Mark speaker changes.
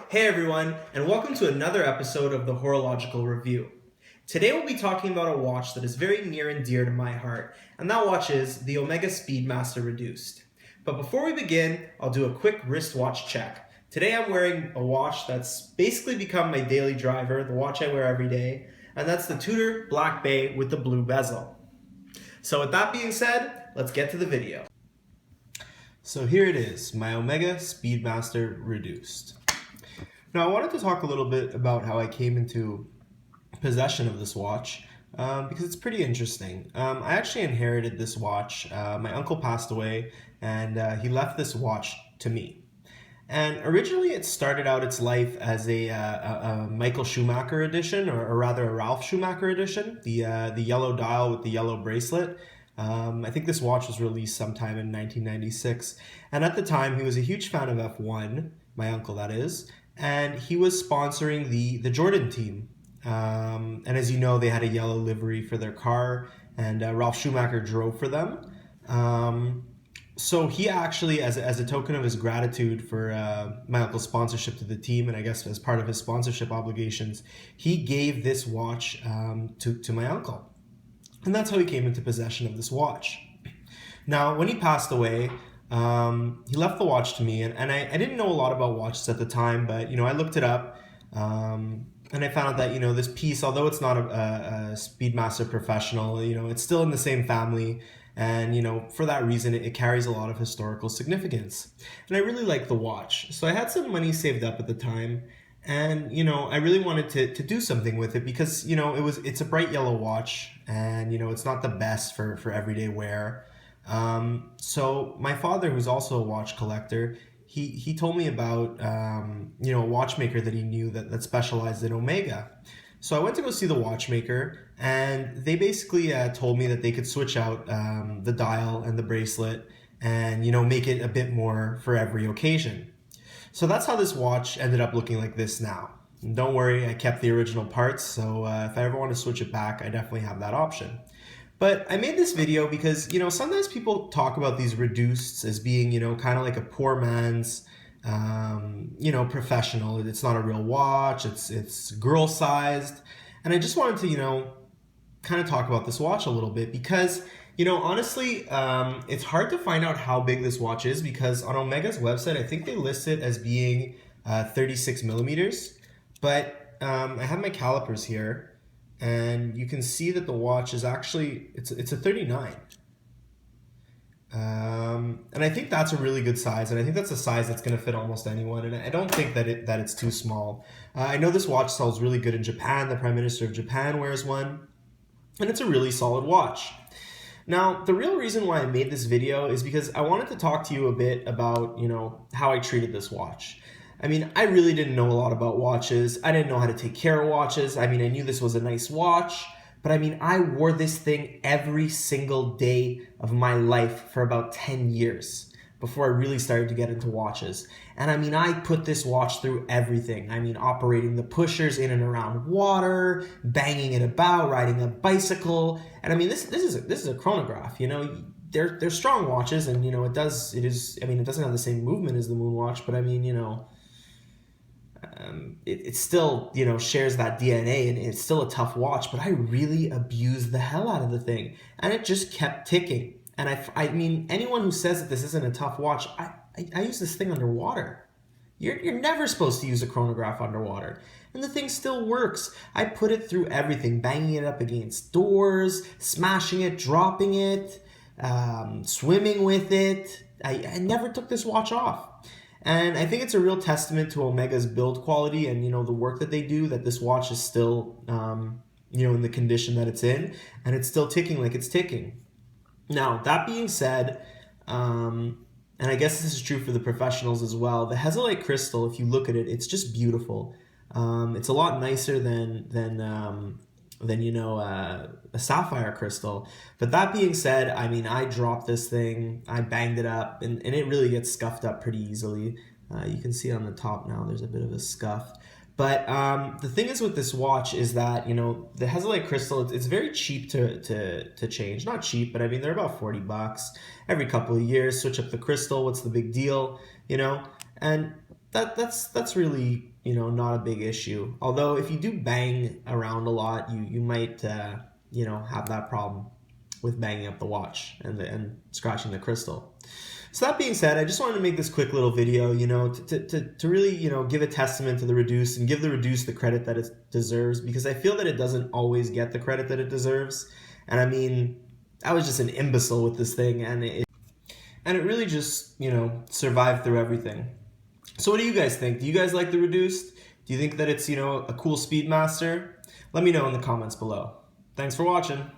Speaker 1: Hey everyone, and welcome to another episode of the Horological Review. Today we'll be talking about a watch that is very near and dear to my heart, and that watch is the Omega Speedmaster Reduced. But before we begin, I'll do a quick wristwatch check. Today I'm wearing a watch that's basically become my daily driver, the watch I wear every day, and that's the Tudor Black Bay with the blue bezel. So with that being said, let's get to the video. So here it is, my Omega Speedmaster Reduced. Now I wanted to talk a little bit about how I came into possession of this watch because it's pretty interesting. I actually inherited this watch. My uncle passed away and he left this watch to me. And originally it started out its life as a Michael Schumacher edition, or rather a Ralph Schumacher edition, the yellow dial with the yellow bracelet. I think this watch was released sometime in 1996. And at the time he was a huge fan of F1, my uncle that is, and he was sponsoring the Jordan team. And as you know, they had a yellow livery for their car, and Ralph Schumacher drove for them. So he actually, as a token of his gratitude for my uncle's sponsorship to the team, and I guess as part of his sponsorship obligations, he gave this watch to my uncle. And that's how he came into possession of this watch. Now, when he passed away, he left the watch to me, and I didn't know a lot about watches at the time, but I looked it up, and I found out that this piece, although it's not a Speedmaster Professional, it's still in the same family, and for that reason it carries a lot of historical significance. And I really like the watch, so I had some money saved up at the time, and I really wanted to do something with it because it's a bright yellow watch, and it's not the best for everyday wear. So my father, who's also a watch collector, he told me about a watchmaker that he knew that specialized in Omega. So I went to go see the watchmaker, and they basically told me that they could switch out the dial and the bracelet and make it a bit more for every occasion. So that's how this watch ended up looking like this now. And don't worry, I kept the original parts, so if I ever want to switch it back, I definitely have that option. But I made this video because, sometimes people talk about these reduceds as being, kind of like a poor man's, professional. It's not a real watch. It's girl-sized. And I just wanted to, kind of talk about this watch a little bit because, honestly, it's hard to find out how big this watch is because on Omega's website, I think they list it as being 36 millimeters. But I have my calipers here. And you can see that the watch is actually, it's a 39. And I think that's a really good size, and I think that's a size that's going to fit almost anyone, and I don't think that it's too small. I know this watch sells really good in Japan. The Prime Minister of Japan wears one, and it's a really solid watch. Now, the real reason why I made this video is because I wanted to talk to you a bit about, how I treated this watch. I mean, I really didn't know a lot about watches. I didn't know how to take care of watches. I mean, I knew this was a nice watch, but I mean, I wore this thing every single day of my life for about 10 years before I really started to get into watches. And I mean, I put this watch through everything. I mean, operating the pushers in and around water, banging it about, riding a bicycle. And I mean, this is a chronograph, They're strong watches, and it doesn't have the same movement as the Moon watch, but I mean, it still, shares that DNA, and it's still a tough watch, but I really abused the hell out of the thing, and it just kept ticking. And I mean, anyone who says that this isn't a tough watch, I use this thing underwater. You're never supposed to use a chronograph underwater, and the thing still works. I put it through everything, banging it up against doors, smashing it, dropping it, swimming with it. I never took this watch off. And I think it's a real testament to Omega's build quality and, the work that they do, that this watch is still, in the condition that it's in, and it's still ticking like it's ticking. Now, that being said, and I guess this is true for the professionals as well, the Hezolite crystal, if you look at it, it's just beautiful. It's a lot nicer than a sapphire crystal. But that being said, I mean, I dropped this thing, I banged it up, and it really gets scuffed up pretty easily. You can see on the top now, there's a bit of a scuff. But the thing is with this watch is that, the Hezolite crystal, it's very cheap to change. Not cheap, but I mean, they're about $40 every couple of years. Switch up the crystal, what's the big deal, And that's really, you know, not a big issue. Although if you do bang around a lot, you might you know, have that problem with banging up the watch and scratching the crystal. So that being said, I just wanted to make this quick little video, you know, to really, you know, give a testament to the Reduce and give the Reduce the credit that it deserves, because I feel that it doesn't always get the credit that it deserves. And I mean, I was just an imbecile with this thing, and it really just, you know, survived through everything. So what do you guys think? Do you guys like the Reduced? Do you think that it's, you know, a cool Speedmaster? Let me know in the comments below. Thanks for watching.